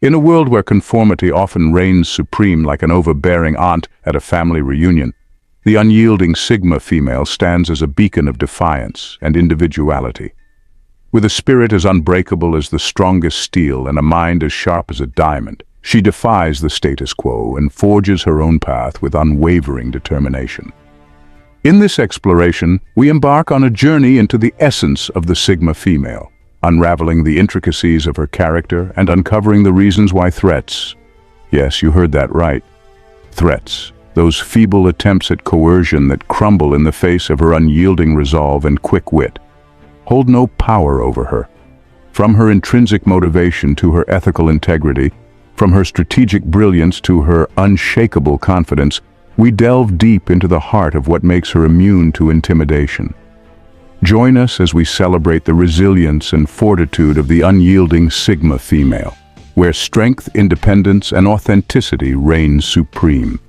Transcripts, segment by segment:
In a world where conformity often reigns supreme like an overbearing aunt at a family reunion, the unyielding Sigma female stands as a beacon of defiance and individuality. With a spirit as unbreakable as the strongest steel and a mind as sharp as a diamond, she defies the status quo and forges her own path with unwavering determination. In this exploration, we embark on a journey into the essence of the Sigma female, unraveling the intricacies of her character and uncovering the reasons why threats, yes, you heard that right, threats, those feeble attempts at coercion that crumble in the face of her unyielding resolve and quick wit, hold no power over her. From her intrinsic motivation to her ethical integrity, from her strategic brilliance to her unshakable confidence, we delve deep into the heart of what makes her immune to intimidation. Join us as we celebrate the resilience and fortitude of the unyielding Sigma female, where strength, independence, and authenticity reign supreme.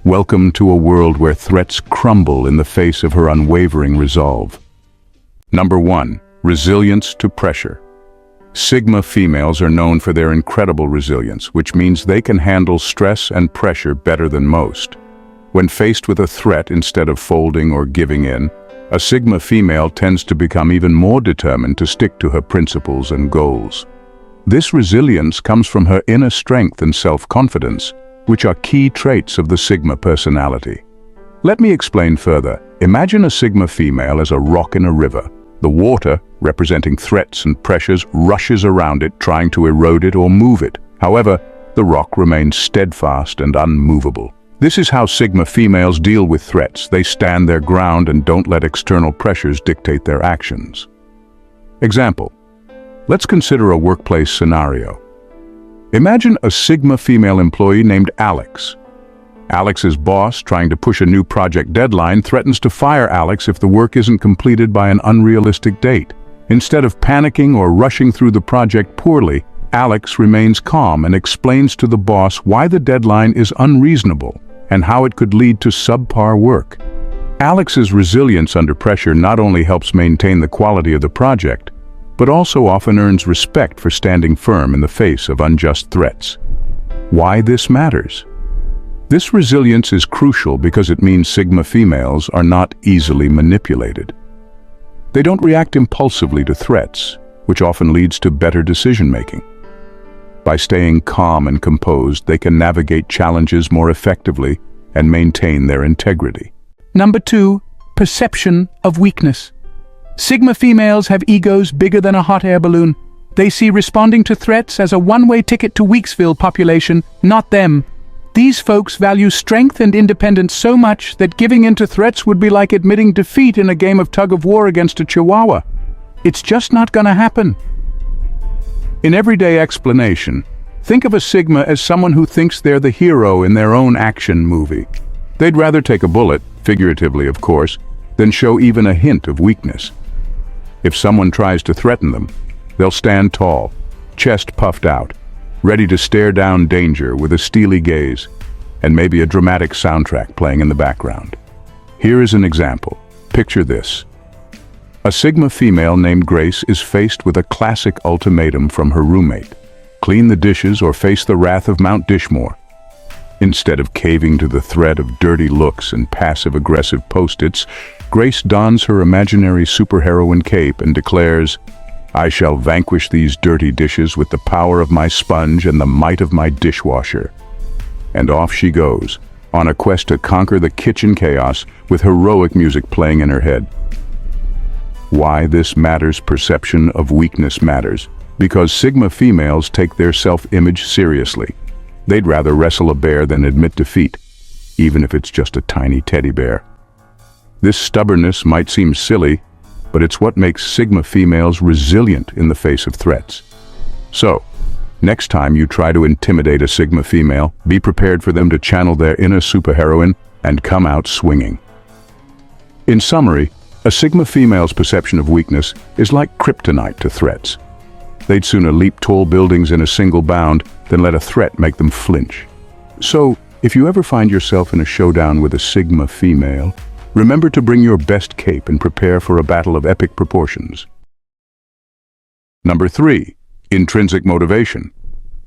Welcome to a world where threats crumble in the face of her unwavering resolve. Number 1. Resilience to pressure. Sigma females are known for their incredible resilience, which means they can handle stress and pressure better than most. When faced with a threat, instead of folding or giving in, a Sigma female tends to become even more determined to stick to her principles and goals. This resilience comes from her inner strength and self-confidence, which are key traits of the Sigma personality. Let me explain further. Imagine a Sigma female as a rock in a river. The water, representing threats and pressures, rushes around it, trying to erode it or move it. However, the rock remains steadfast and unmovable. This is how Sigma females deal with threats. They stand their ground and don't let external pressures dictate their actions. Example. Let's consider a workplace scenario. Imagine a Sigma female employee named Alex. Alex's boss, trying to push a new project deadline, threatens to fire Alex if the work isn't completed by an unrealistic date. Instead of panicking or rushing through the project poorly, Alex remains calm and explains to the boss why the deadline is unreasonable and how it could lead to subpar work. Alex's resilience under pressure not only helps maintain the quality of the project, but also often earns respect for standing firm in the face of unjust threats. Why this matters? This resilience is crucial because it means Sigma females are not easily manipulated. They don't react impulsively to threats, which often leads to better decision-making. By staying calm and composed, they can navigate challenges more effectively and maintain their integrity. Number 2. Perception of weakness. Sigma females have egos bigger than a hot air balloon. They see responding to threats as a one-way ticket to Weeksville population, not them. These folks value strength and independence so much that giving in to threats would be like admitting defeat in a game of tug-of-war against a chihuahua. It's just not gonna happen. In everyday explanation, think of a Sigma as someone who thinks they're the hero in their own action movie. They'd rather take a bullet, figuratively of course, than show even a hint of weakness. If someone tries to threaten them, they'll stand tall, chest puffed out, ready to stare down danger with a steely gaze, and maybe a dramatic soundtrack playing in the background. Here is an example. Picture this. A Sigma female named Grace is faced with a classic ultimatum from her roommate. Clean the dishes or face the wrath of Mount Dishmore. Instead of caving to the threat of dirty looks and passive-aggressive post-its, Grace dons her imaginary superheroine cape and declares, "I shall vanquish these dirty dishes with the power of my sponge and the might of my dishwasher." And off she goes, on a quest to conquer the kitchen chaos with heroic music playing in her head. Why this matters? Perception of weakness matters, because Sigma females take their self-image seriously. They'd rather wrestle a bear than admit defeat, even if it's just a tiny teddy bear. This stubbornness might seem silly, but it's what makes Sigma females resilient in the face of threats. So, next time you try to intimidate a Sigma female, be prepared for them to channel their inner superheroine and come out swinging. In summary, a Sigma female's perception of weakness is like kryptonite to threats. They'd sooner leap tall buildings in a single bound than let a threat make them flinch. So, if you ever find yourself in a showdown with a Sigma female, remember to bring your best cape and prepare for a battle of epic proportions. Number 3. Intrinsic motivation.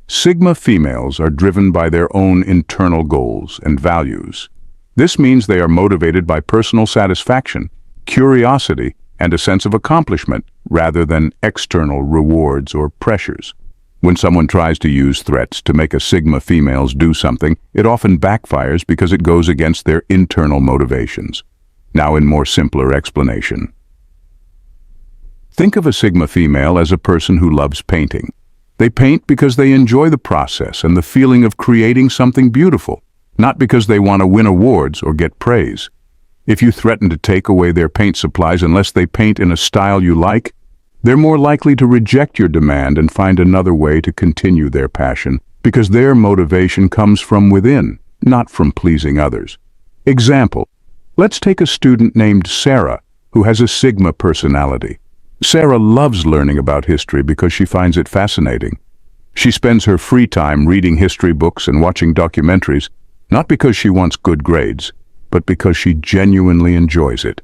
Sigma females are driven by their own internal goals and values. This means they are motivated by personal satisfaction, curiosity, and a sense of accomplishment, rather than external rewards or pressures. When someone tries to use threats to make a Sigma females do something, it often backfires because it goes against their internal motivations. Now in more simpler explanation. Think of a Sigma female as a person who loves painting. They paint because they enjoy the process and the feeling of creating something beautiful, not because they want to win awards or get praise. If you threaten to take away their paint supplies unless they paint in a style you like, they're more likely to reject your demand and find another way to continue their passion, because their motivation comes from within, not from pleasing others. Example: let's take a student named Sarah, who has a Sigma personality. Sarah loves learning about history because she finds it fascinating. She spends her free time reading history books and watching documentaries, not because she wants good grades, but because she genuinely enjoys it.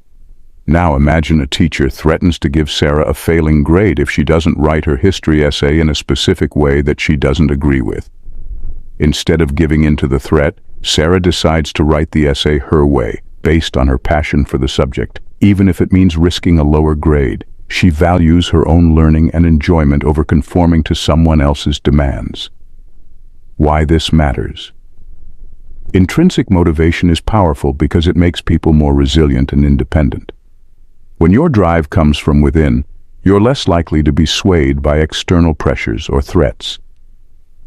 Now imagine a teacher threatens to give Sarah a failing grade if she doesn't write her history essay in a specific way that she doesn't agree with. Instead of giving in to the threat, Sarah decides to write the essay her way, based on her passion for the subject, even if it means risking a lower grade. She values her own learning and enjoyment over conforming to someone else's demands. Why this matters? Intrinsic motivation is powerful because it makes people more resilient and independent. When your drive comes from within, you're less likely to be swayed by external pressures or threats.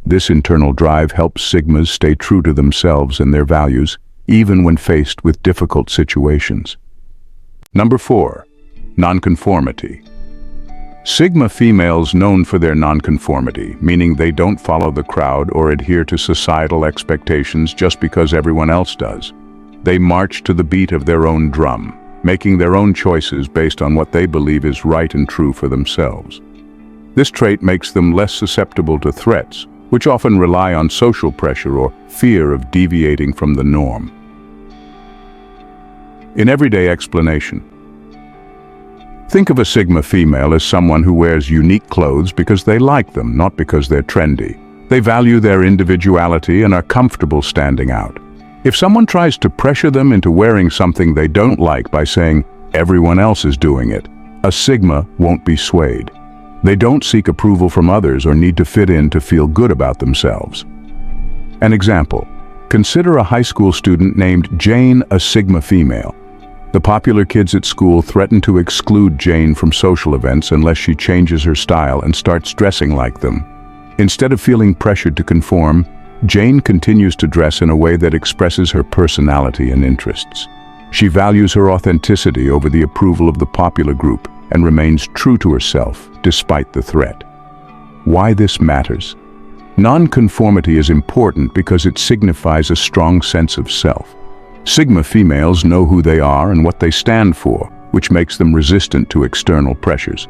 This internal drive helps Sigmas stay true to themselves and their values, even when faced with difficult situations. Number 4. Non-conformity. Sigma females known for their non-conformity, meaning they don't follow the crowd or adhere to societal expectations just because everyone else does. They march to the beat of their own drum, making their own choices based on what they believe is right and true for themselves. This trait makes them less susceptible to threats, which often rely on social pressure or fear of deviating from the norm. In everyday explanation, think of a Sigma female as someone who wears unique clothes because they like them, not because they're trendy. They value their individuality and are comfortable standing out. If someone tries to pressure them into wearing something they don't like by saying, "Everyone else is doing it," a Sigma won't be swayed. They don't seek approval from others or need to fit in to feel good about themselves. An example: consider a high school student named Jane, a Sigma female. The popular kids at school threaten to exclude Jane from social events unless she changes her style and starts dressing like them. Instead of feeling pressured to conform, Jane continues to dress in a way that expresses her personality and interests. She values her authenticity over the approval of the popular group and remains true to herself despite the threat. Why this matters? Non-conformity is important because it signifies a strong sense of self. Sigma females know who they are and what they stand for, which makes them resistant to external pressures.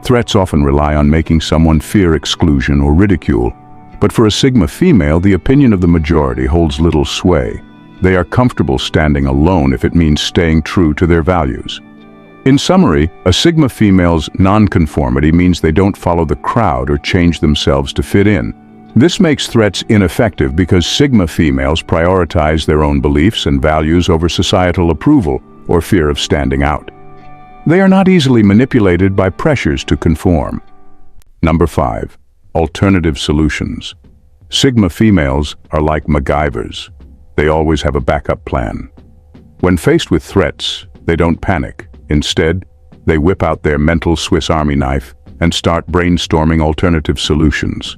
Threats often rely on making someone fear exclusion or ridicule, but for a Sigma female, the opinion of the majority holds little sway. They are comfortable standing alone if it means staying true to their values. In summary, a Sigma female's non-conformity means they don't follow the crowd or change themselves to fit in. This makes threats ineffective because Sigma females prioritize their own beliefs and values over societal approval or fear of standing out. They are not easily manipulated by pressures to conform. Number 5. Alternative solutions. Sigma females are like MacGyvers. They always have a backup plan. When faced with threats, they don't panic. Instead, they whip out their mental Swiss Army knife and start brainstorming alternative solutions.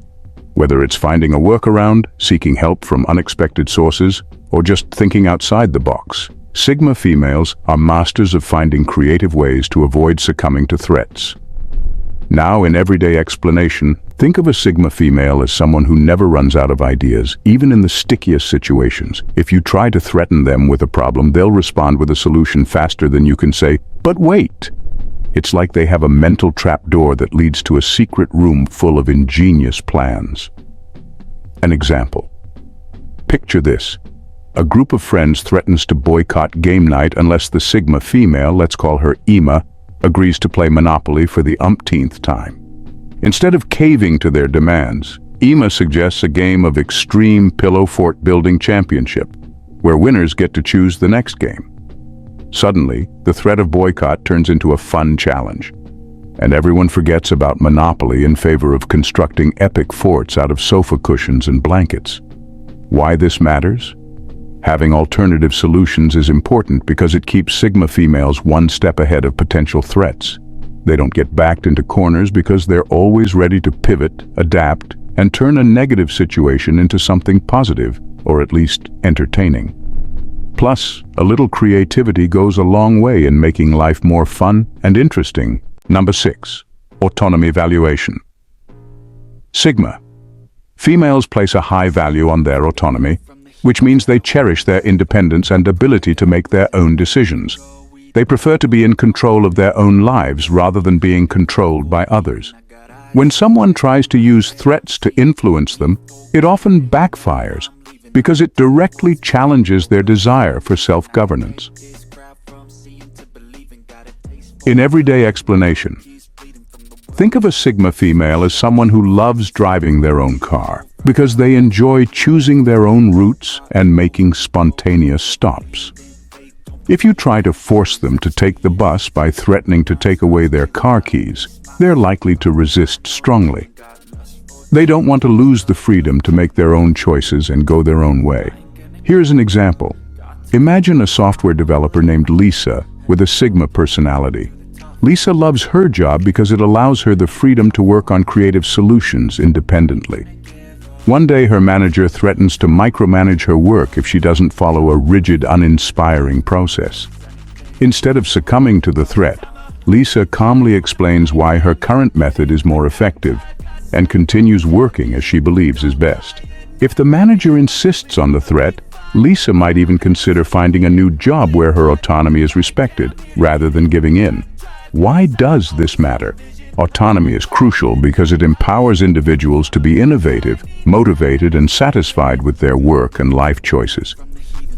Whether it's finding a workaround, seeking help from unexpected sources, or just thinking outside the box, Sigma females are masters of finding creative ways to avoid succumbing to threats. Now, in everyday explanation, think of a Sigma female as someone who never runs out of ideas, even in the stickiest situations. If you try to threaten them with a problem, they'll respond with a solution faster than you can say, "But wait!" It's like they have a mental trapdoor that leads to a secret room full of ingenious plans. An example. Picture this. A group of friends threatens to boycott game night unless the Sigma female, let's call her Emma, agrees to play Monopoly for the umpteenth time. Instead of caving to their demands, Emma suggests a game of extreme pillow fort building championship, where winners get to choose the next game. Suddenly, the threat of boycott turns into a fun challenge, and everyone forgets about Monopoly in favor of constructing epic forts out of sofa cushions and blankets. Why this matters? Having alternative solutions is important because it keeps Sigma females one step ahead of potential threats. They don't get backed into corners because they're always ready to pivot, adapt, and turn a negative situation into something positive, or at least entertaining. Plus, a little creativity goes a long way in making life more fun and interesting. Number 6. Autonomy valuation. Sigma. Females place a high value on their autonomy, which means they cherish their independence and ability to make their own decisions. They prefer to be in control of their own lives rather than being controlled by others. When someone tries to use threats to influence them, it often backfires because it directly challenges their desire for self-governance. In everyday explanation, think of a Sigma female as someone who loves driving their own car because they enjoy choosing their own routes and making spontaneous stops. If you try to force them to take the bus by threatening to take away their car keys, they're likely to resist strongly. They don't want to lose the freedom to make their own choices and go their own way. Here's an example. Imagine a software developer named Lisa with a Sigma personality. Lisa loves her job because it allows her the freedom to work on creative solutions independently. One day her manager threatens to micromanage her work if she doesn't follow a rigid, uninspiring process. Instead of succumbing to the threat, Lisa calmly explains why her current method is more effective and continues working as she believes is best. If the manager insists on the threat, Lisa might even consider finding a new job where her autonomy is respected, rather than giving in. Why does this matter? Autonomy is crucial because it empowers individuals to be innovative, motivated, and satisfied with their work and life choices.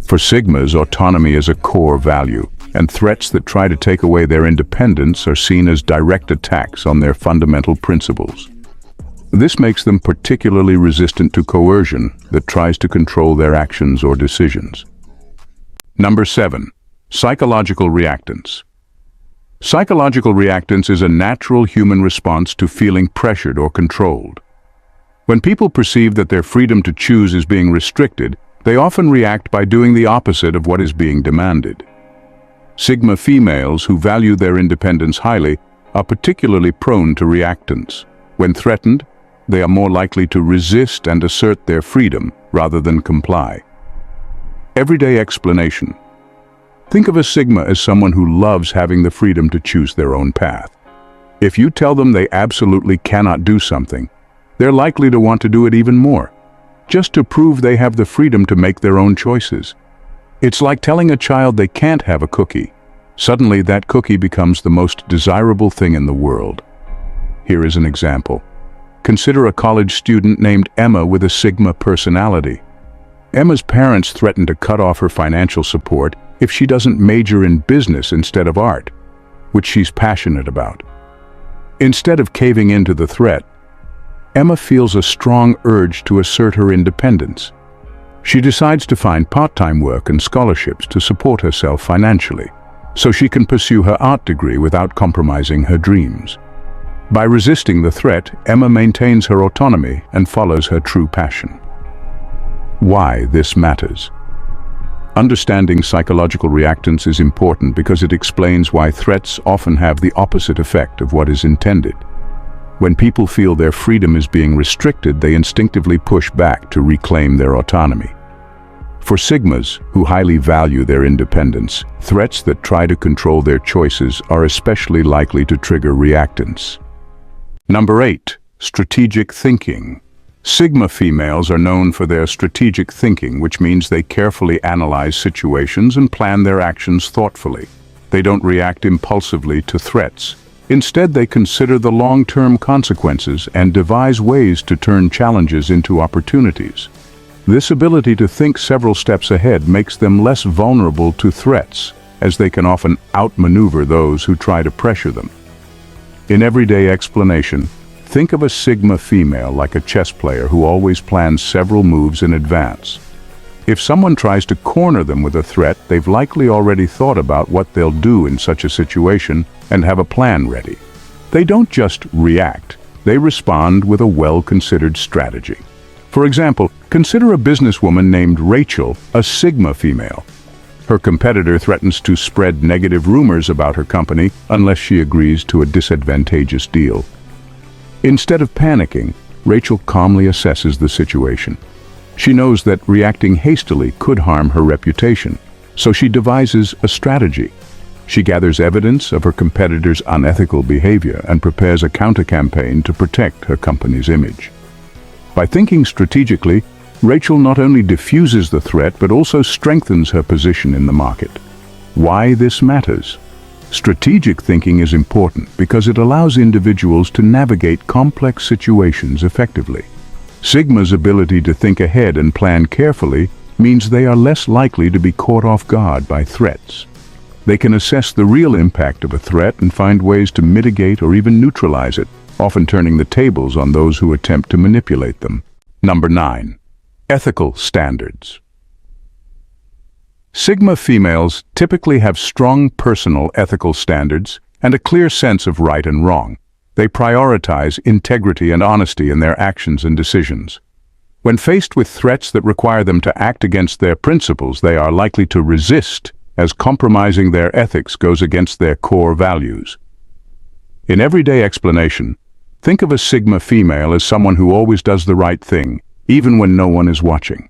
For Sigmas, autonomy is a core value, and threats that try to take away their independence are seen as direct attacks on their fundamental principles. This makes them particularly resistant to coercion that tries to control their actions or decisions. Number 7. Psychological reactance. Psychological reactance is a natural human response to feeling pressured or controlled. When people perceive that their freedom to choose is being restricted, they often react by doing the opposite of what is being demanded. Sigma females who value their independence highly are particularly prone to reactance. When threatened, they are more likely to resist and assert their freedom rather than comply. Everyday explanation. Think of a Sigma as someone who loves having the freedom to choose their own path. If you tell them they absolutely cannot do something, they're likely to want to do it even more, just to prove they have the freedom to make their own choices. It's like telling a child they can't have a cookie. Suddenly, that cookie becomes the most desirable thing in the world. Here is an example. Consider a college student named Emma with a Sigma personality. Emma's parents threaten to cut off her financial support if she doesn't major in business instead of art, which she's passionate about. Instead of caving into the threat, Emma feels a strong urge to assert her independence. She decides to find part-time work and scholarships to support herself financially, so she can pursue her art degree without compromising her dreams. By resisting the threat, Emma maintains her autonomy and follows her true passion. Why this matters? Understanding psychological reactance is important because it explains why threats often have the opposite effect of what is intended. When people feel their freedom is being restricted, they instinctively push back to reclaim their autonomy. For Sigmas, who highly value their independence, threats that try to control their choices are especially likely to trigger reactance. Number 8. Strategic thinking. Sigma females are known for their strategic thinking, which means they carefully analyze situations and plan their actions thoughtfully. They don't react impulsively to threats. Instead, they consider the long-term consequences and devise ways to turn challenges into opportunities. This ability to think several steps ahead makes them less vulnerable to threats, as they can often outmaneuver those who try to pressure them. In everyday explanation, Think of a Sigma female like a chess player who always plans several moves in advance. If someone tries to corner them with a threat, they've likely already thought about what they'll do in such a situation and have a plan ready. They don't just react, they respond with a well-considered strategy. For example, consider a businesswoman named Rachel, a Sigma female. Her competitor threatens to spread negative rumors about her company unless she agrees to a disadvantageous deal. Instead of panicking, Rachel calmly assesses the situation. She knows that reacting hastily could harm her reputation, so she devises a strategy. She gathers evidence of her competitor's unethical behavior and prepares a counter-campaign to protect her company's image. By thinking strategically, Rachel not only diffuses the threat but also strengthens her position in the market. Why this matters? Strategic thinking is important because it allows individuals to navigate complex situations effectively. Sigma's ability to think ahead and plan carefully means they are less likely to be caught off guard by threats. They can assess the real impact of a threat and find ways to mitigate or even neutralize it, often turning the tables on those who attempt to manipulate them. Number 9. Ethical standards. Sigma females typically have strong personal ethical standards and a clear sense of right and wrong. They prioritize integrity and honesty in their actions and decisions. When faced with threats that require them to act against their principles, they are likely to resist, as compromising their ethics goes against their core values. In everyday explanation, think of a Sigma female as someone who always does the right thing, even when no one is watching.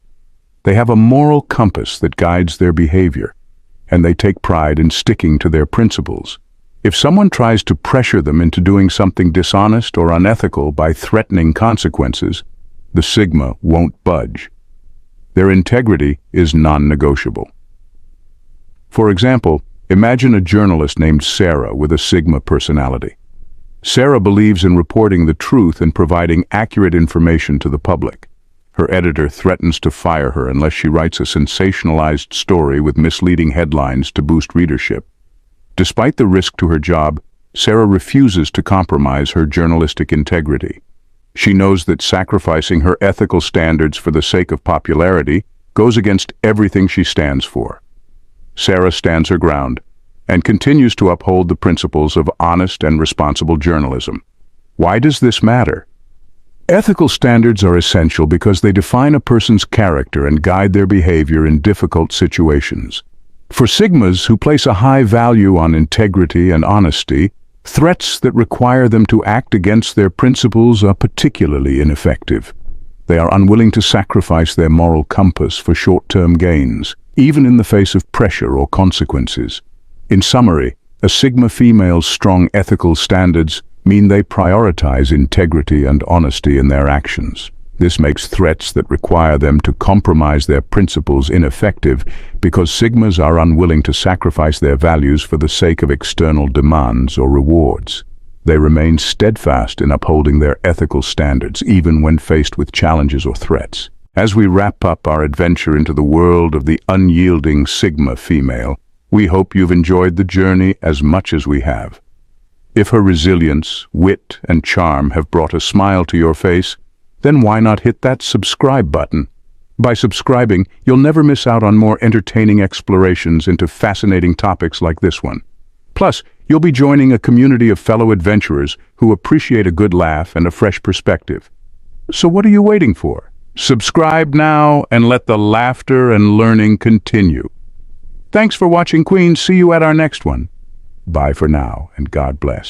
They have a moral compass that guides their behavior, and they take pride in sticking to their principles. If someone tries to pressure them into doing something dishonest or unethical by threatening consequences, the Sigma won't budge. Their integrity is non-negotiable. For example, imagine a journalist named Sarah with a Sigma personality. Sarah believes in reporting the truth and providing accurate information to the public. Her editor threatens to fire her unless she writes a sensationalized story with misleading headlines to boost readership. Despite the risk to her job, Sarah refuses to compromise her journalistic integrity. She knows that sacrificing her ethical standards for the sake of popularity goes against everything she stands for. Sarah stands her ground and continues to uphold the principles of honest and responsible journalism. Why does this matter? Ethical standards are essential because they define a person's character and guide their behavior in difficult situations. For Sigmas who place a high value on integrity and honesty, threats that require them to act against their principles are particularly ineffective. They are unwilling to sacrifice their moral compass for short-term gains, even in the face of pressure or consequences. In summary, a Sigma female's strong ethical standards mean they prioritize integrity and honesty in their actions. This makes threats that require them to compromise their principles ineffective because Sigmas are unwilling to sacrifice their values for the sake of external demands or rewards. They remain steadfast in upholding their ethical standards even when faced with challenges or threats. As we wrap up our adventure into the world of the unyielding Sigma female, we hope you've enjoyed the journey as much as we have. If her resilience, wit, and charm have brought a smile to your face, then why not hit that subscribe button? By subscribing, you'll never miss out on more entertaining explorations into fascinating topics like this one. Plus, you'll be joining a community of fellow adventurers who appreciate a good laugh and a fresh perspective. So what are you waiting for? Subscribe now and let the laughter and learning continue. Thanks for watching, Queens. See you at our next one. Bye for now, and God bless.